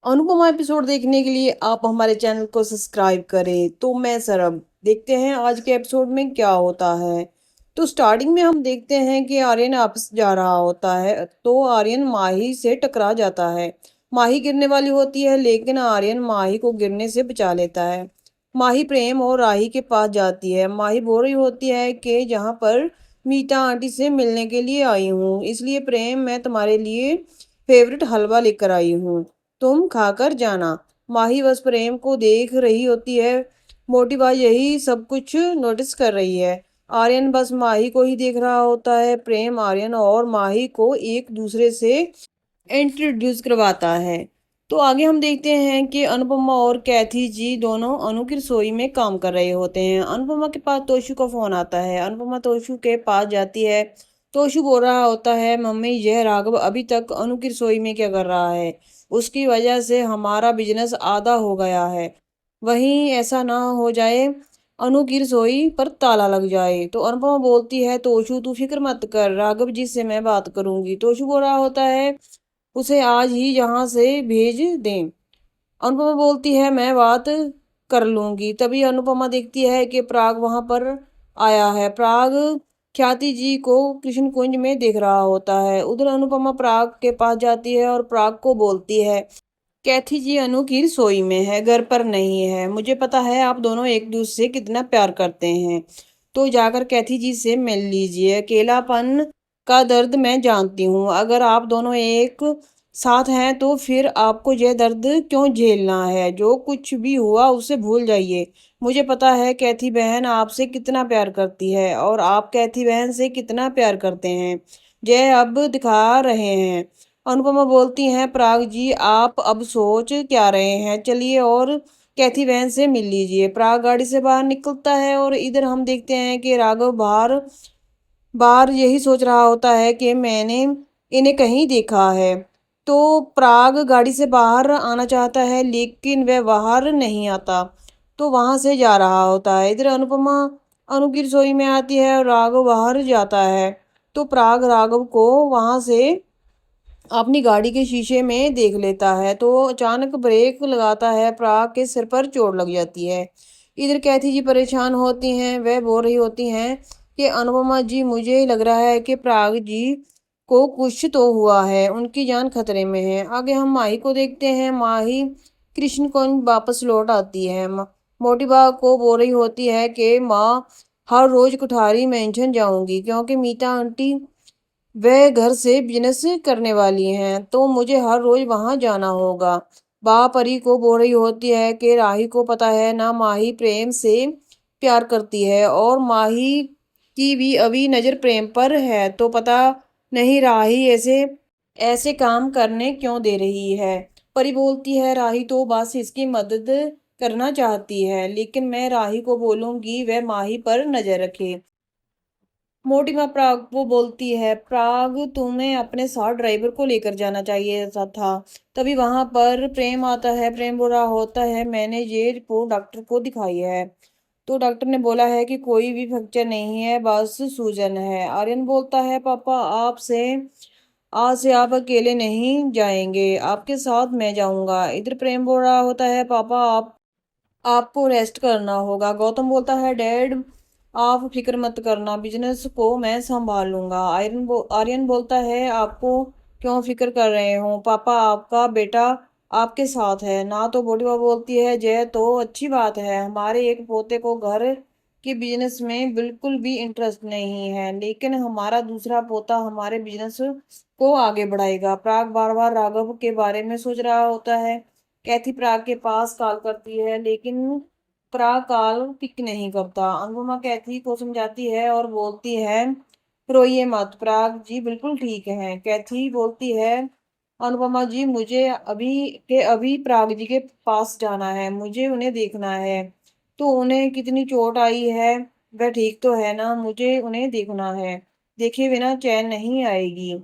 Anupama episode देखने के लिए आप हमारे चैनल को सब्सक्राइब करें। तो मैं सरब देखते हैं आज के एपिसोड में क्या होता है। तो स्टार्टिंग में हम देखते हैं कि आर्यन वापस जा रहा होता है तो आर्यन माही से टकरा जाता है। माही गिरने वाली होती है लेकिन आर्यन माही को गिरने से बचा लेता है। माही प्रेम और राही के पास जाती है। माही बोल रही होती है कि जहाँ पर मीता आंटी से मिलने के लिए आई हूँ, इसलिए प्रेम मैं तुम्हारे लिए फेवरेट हलवा लेकर आई हूँ, तुम खाकर जाना। माही बस प्रेम को देख रही होती है। मोटी बात यही सब कुछ नोटिस कर रही है। आर्यन बस माही को ही देख रहा होता है। प्रेम आर्यन और माही को एक दूसरे से इंट्रोड्यूस करवाता है। तो आगे हम देखते हैं कि अनुपमा और कैथी जी दोनों अनु की रसोई में काम कर रहे होते हैं। अनुपमा के पास तोशु का फोन आता है। अनुपमा तोशु के पास जाती है। तोशु बोल रहा होता है, मम्मी यह राघव अभी तक अनु की रसोई में क्या कर रहा है? उसकी वजह से हमारा बिजनेस आधा हो गया है। वहीं ऐसा ना हो जाए अनु की रसोई पर ताला लग जाए। तो अनुपमा बोलती है, तोशु तू फिक्र मत कर, राघव जी से मैं बात करूंगी। तोशु बोल रहा होता है, उसे आज ही यहाँ से भेज दें। अनुपमा बोलती है, मैं बात कर लूंगी। तभी अनुपमा देखती है कि प्राग वहां पर आया है। प्राग ख्याति जी को कृष्ण कुंज में देख रहा होता है। उधर अनुपमा प्राग के पास जाती है और प्राग को बोलती है, कैथी जी अनु की रसोई में है, घर पर नहीं है। मुझे पता है आप दोनों एक दूसरे से कितना प्यार करते हैं, तो जाकर कैथी जी से मिल लीजिए। अकेलापन का दर्द मैं जानती हूँ। अगर आप दोनों एक साथ हैं तो फिर आपको यह दर्द क्यों झेलना है? जो कुछ भी हुआ उसे भूल जाइए। मुझे पता है कैथी बहन आपसे कितना प्यार करती है और आप कैथी बहन से कितना प्यार करते हैं, यह अब दिखा रहे हैं। अनुपमा बोलती हैं, पराग जी आप अब सोच क्या रहे हैं? चलिए और कैथी बहन से मिल लीजिए। पराग गाड़ी से बाहर निकलता है और इधर हम देखते हैं कि राघव बाहर बाहर यही सोच रहा होता है कि मैंने इन्हें कहीं देखा है। तो पराग गाड़ी से बाहर आना चाहता है लेकिन वह बाहर नहीं आता, तो वहां से जा रहा होता है। इधर अनुपमा अनु की रसोई में आती है और राघव बाहर जाता है। तो पराग राघव को वहां से अपनी गाड़ी के शीशे में देख लेता है। तो अचानक ब्रेक लगाता है। प्राग के सिर पर चोट लग जाती है। इधर कैथी जी परेशान होती हैं। वह बोल रही होती हैं कि अनुपमा जी मुझे लग रहा है कि प्राग जी को कुछ तो हुआ है, उनकी जान खतरे में है। आगे हम माही को देखते हैं। माही कृष्ण को वापस लौट आती है। मोटी बा को बोल रही होती है कि माँ हर रोज कुठारी मेंशन जाऊंगी क्योंकि मीता आंटी वह घर से बिजनेस करने वाली हैं, तो मुझे हर रोज वहां जाना होगा। परी को बोल रही होती है कि राही को पता है ना माही प्रेम से प्यार करती है और माही की भी अभी नजर प्रेम पर है, तो पता नहीं राही ऐसे ऐसे काम करने क्यों दे रही है। परी बोलती है, राही तो बस इसकी मदद करना चाहती है, लेकिन मैं राही को बोलूंगी वह माही पर नजर रखे। मोटिमा प्राग वो बोलती है, प्राग तुम्हें अपने साथ ड्राइवर को लेकर जाना चाहिए था। तभी वहां पर प्रेम आता है। प्रेम बोल रहा होता है, मैंने ये रिपोर्ट डॉक्टर को दिखाई है, तो डॉक्टर ने बोला है कि कोई भी फ्रैक्चर नहीं है, बस सूजन है। आर्यन बोलता है, पापा आपसे आज से आप अकेले नहीं जाएंगे, आपके साथ मैं जाऊंगा। इधर प्रेम बोल रहा होता है, पापा आपको रेस्ट करना होगा। गौतम बोलता है, डैड आप फिक्र मत करना, बिजनेस को मैं संभाल लूंगा। आर्यन बोलता है, आपको क्यों फिक्र कर रहे हो पापा, आपका बेटा आपके साथ है ना। तो बोटीबा बोलती है, जय तो अच्छी बात है, हमारे एक पोते को घर के बिजनेस में बिल्कुल भी इंटरेस्ट नहीं है, लेकिन हमारा दूसरा पोता हमारे बिजनेस को आगे बढ़ाएगा। प्राग बार बार राघव के बारे में सोच रहा होता है। कैथी प्राग के पास कॉल करती है लेकिन प्राग कॉल पिक नहीं करता। अनुपमा कैथी को समझाती है और बोलती है, रोइए मत, प्राग जी बिल्कुल ठीक है। कैथी बोलती है, अनुपमा जी मुझे अभी के अभी प्राग जी के पास जाना है, मुझे उन्हें देखना है। तो उन्हें कितनी चोट आई है, वह ठीक तो है ना? मुझे उन्हें देखना है, देखे बिना चैन नहीं आएगी।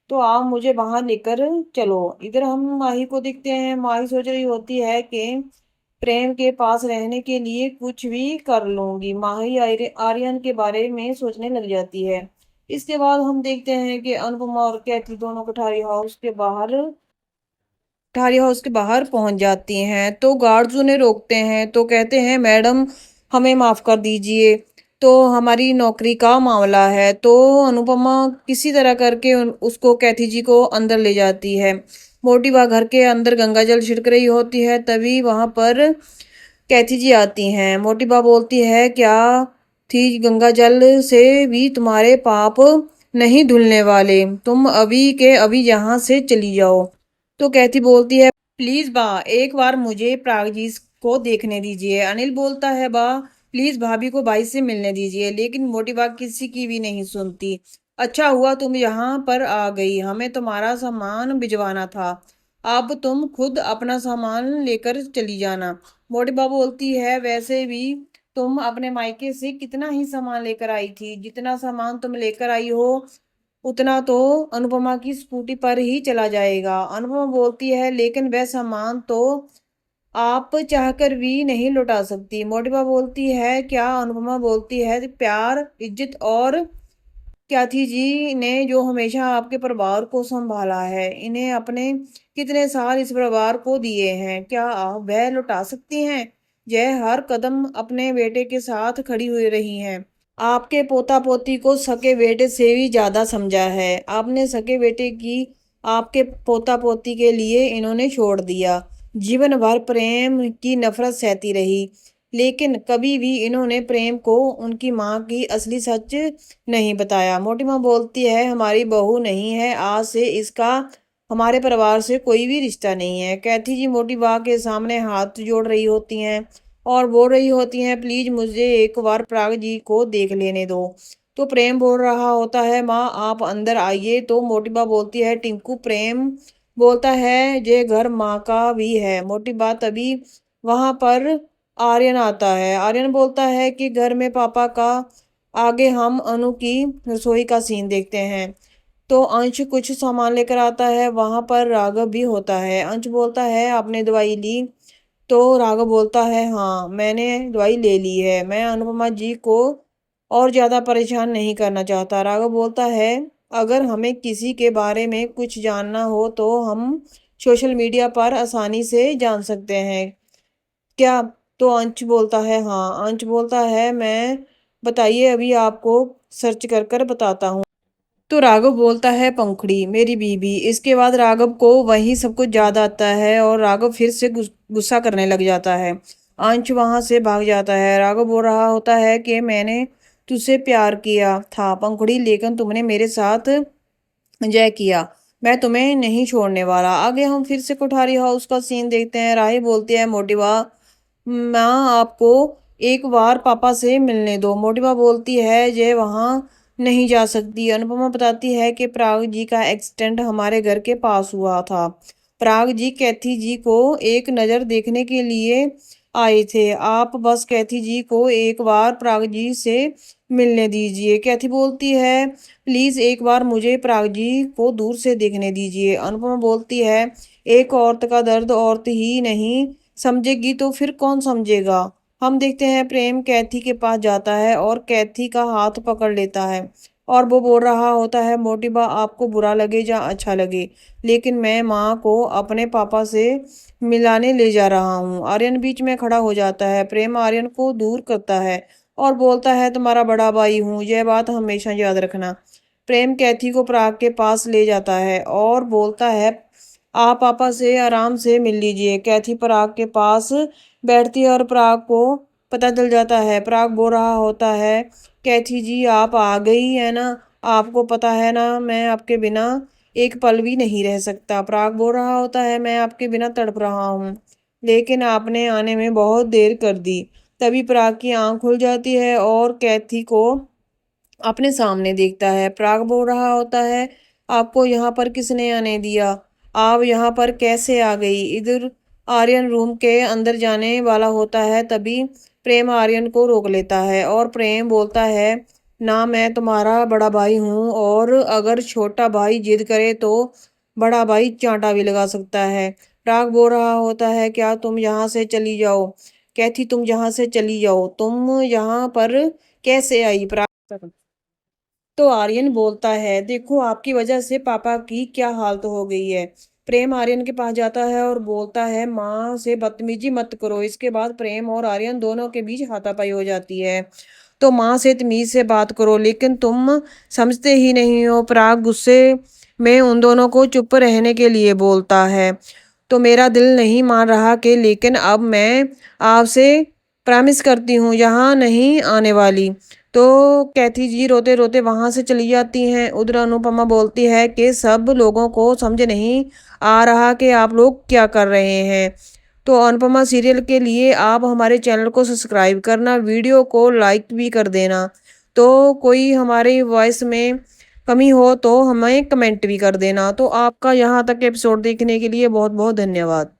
तो आप मुझे वहां लेकर चलो। इधर हम माही को देखते हैं। माही सोच रही होती है कि प्रेम के पास रहने के लिए कुछ भी कर लूंगी। माही आर्यन के बारे में सोचने लग जाती है। इसके बाद हम देखते हैं कि अनुपमा और कैथी दोनों कोठारी हाउस के बाहर ठारी हाउस के बाहर पहुंच जाती हैं तो गार्ड्स उन्हें रोकते हैं तो कहते हैं मैडम हमें माफ़ कर दीजिए, तो हमारी नौकरी का मामला है। तो अनुपमा किसी तरह करके उसको कैथी जी को अंदर ले जाती है। मोटी बा घर के अंदर गंगा जल छिड़क रही होती है, तभी वहां पर कैथी जी आती हैं। मोटी बा बोलती है क्या थी गंगा जल से भी तुम्हारे पाप नहीं धुलने वाले, तुम अभी के अभी यहाँ से चली जाओ। तो कैथी बोलती है प्लीज बा एक बार मुझे प्रागजीत को देखने दीजिए। अनिल बोलता है बा प्लीज भाभी को भाई से मिलने दीजिए, लेकिन मोटी बा किसी की भी नहीं सुनती। अच्छा हुआ तुम यहाँ पर आ गई, हमें तुम्हारा सामान भिजवाना था। अब तुम खुद अपना सामान लेकर चली जाना। मोटी बा बोलती है वैसे भी तुम अपने मायके से कितना ही सामान लेकर आई थी, जितना सामान तुम लेकर आई हो उतना तो अनुपमा की स्कूटी पर ही चला जाएगा। अनुपमा बोलती है लेकिन वह सामान तो आप चाहकर भी नहीं लौटा सकती। मोटिबा बोलती है क्या। अनुपमा बोलती है प्यार इज्जत और कैथी जी ने जो हमेशा आपके परिवार को संभाला है, इन्हें अपने कितने साल इस परिवार को दिए हैं, क्या आप वह लौटा सकती हैं। जय हर कदम अपने बेटे के साथ खड़ी हुई रही हैं। आपके पोता पोती को सके बेटे से भी ज्यादा समझा है। आपने सके बेटे की आपके पोता पोती के लिए इन्होंने छोड़ दिया। जीवन भर प्रेम की नफरत सहती रही, लेकिन कभी भी इन्होंने प्रेम को उनकी माँ की असली सच नहीं बताया। मोटी माँ बोलती है हमारी बहू नहीं है, आज से इसका हमारे परिवार से कोई भी रिश्ता नहीं है। कैथी जी मोटी माँ के सामने हाथ जोड़ रही होती हैं और बोल रही होती हैं प्लीज मुझे एक बार प्राग जी को देख लेने दो। तो प्रेम बोल रहा होता है माँ आप अंदर आइए। तो मोटी बा बोलती है टिंकू। प्रेम बोलता है ये घर माँ का भी है। मोटी बा तभी वहां पर आर्यन आता है। आर्यन बोलता है कि घर में पापा का आगे हम अनु की रसोई का सीन देखते हैं। तो अंश कुछ सामान लेकर आता है, वहां पर राघव भी होता है। अंश बोलता है आपने दवाई ली। तो राघव बोलता है हाँ मैंने दवाई ले ली है, मैं अनुपमा जी को और ज्यादा परेशान नहीं करना चाहता। राघव बोलता है अगर हमें किसी के बारे में कुछ जानना हो तो हम सोशल मीडिया पर आसानी से जान सकते हैं क्या। तो अंश बोलता है हाँ। अंश बोलता है मैं बताइए अभी आपको सर्च कर कर बताता हूँ। तो राघव बोलता है पंखुड़ी मेरी बीबी। इसके बाद राघव को वही सब कुछ याद आता है और राघव फिर से गुस्सा करने लग जाता है। अंश वहां से भाग जाता है। राघव बोल रहा होता है कि मैंने तुझसे प्यार किया था पंखुड़ी, लेकिन तुमने मेरे साथ जय किया। मैं तुम्हें नहीं छोड़ने वाला। आगे हम फिर से कोठारी हाउस का सीन देखते हैं। राही बोलती है मोटिवा माँ आपको एक बार पापा से मिलने दो। मोटिवा बोलती है जय वहाँ नहीं जा सकती। अनुपमा बताती है कि प्राग जी का एक्सीडेंट हमारे घर के पास हुआ था। प्राग जी कैथी जी को एक नज़र देखने के लिए आए थे। आप बस कैथी जी को एक बार प्राग जी से मिलने दीजिए। कैथी बोलती है प्लीज एक बार मुझे प्राग जी को दूर से देखने दीजिए। अनुपमा बोलती है एक औरत का दर्द औरत ही नहीं समझेगी तो फिर कौन समझेगा। हम देखते हैं प्रेम कैथी के पास जाता है और कैथी का हाथ पकड़ लेता है और वो बोल रहा होता है मोटी बा आपको बुरा लगे या अच्छा लगे, लेकिन मैं माँ को अपने पापा से मिलाने ले जा रहा हूँ। आर्यन बीच में खड़ा हो जाता है। प्रेम आर्यन को दूर करता है और बोलता है तुम्हारा बड़ा भाई हूँ, यह बात हमेशा याद रखना। प्रेम कैथी को प्राग के पास ले जाता है और बोलता है आप पापा से आराम से मिल लीजिए। कैथी प्राग के पास बैठती है और प्राग को पता चल जाता है। प्राग बोल रहा होता है कैथी जी आप आ गई है ना, आपको पता है ना मैं आपके बिना एक पल भी नहीं रह सकता। प्राग बोल रहा होता है मैं आपके बिना तड़प रहा हूँ, लेकिन आपने आने में बहुत देर कर दी। तभी प्राग की आंख खुल जाती है और कैथी को अपने सामने देखता है। प्राग बोल रहा होता है आपको यहाँ पर किसने आने दिया, आप यहाँ पर कैसे आ गई। इधर आर्यन रूम के अंदर जाने वाला होता है, तभी प्रेम आर्यन को रोक लेता है और प्रेम बोलता है ना मैं तुम्हारा बड़ा भाई हूँ और अगर छोटा भाई जिद करे तो बड़ा भाई चांटा भी लगा सकता है। प्राग बोल रहा होता है क्या तुम यहाँ से चली जाओ। कैथी तुम यहाँ से चली जाओ, तुम यहाँ पर कैसे आई। प्राग तो आर्यन बोलता है देखो आपकी वजह से पापा की क्या हालत हो गई है। प्रेम आर्यन के पास जाता है और बोलता है माँ से बदतमीजी मत करो। इसके बाद प्रेम और आर्यन दोनों के बीच हाथापाई हो जाती है। तो माँ से तमीज से बात करो, लेकिन तुम समझते ही नहीं हो। पराग गुस्से में उन दोनों को चुप रहने के लिए बोलता है। तो मेरा दिल नहीं मान रहा कि, लेकिन अब मैं आपसे प्रॉमिस करती हूँ यहाँ नहीं आने वाली। तो कैथी जी रोते रोते वहां से चली जाती हैं। उधर अनुपमा बोलती है कि सब लोगों को समझ नहीं आ रहा कि आप लोग क्या कर रहे हैं। तो अनुपमा सीरियल के लिए आप हमारे चैनल को सब्सक्राइब करना, वीडियो को लाइक भी कर देना। तो कोई हमारी वॉइस में कमी हो तो हमें कमेंट भी कर देना। तो आपका यहाँ तक एपिसोड देखने के लिए बहुत बहुत धन्यवाद।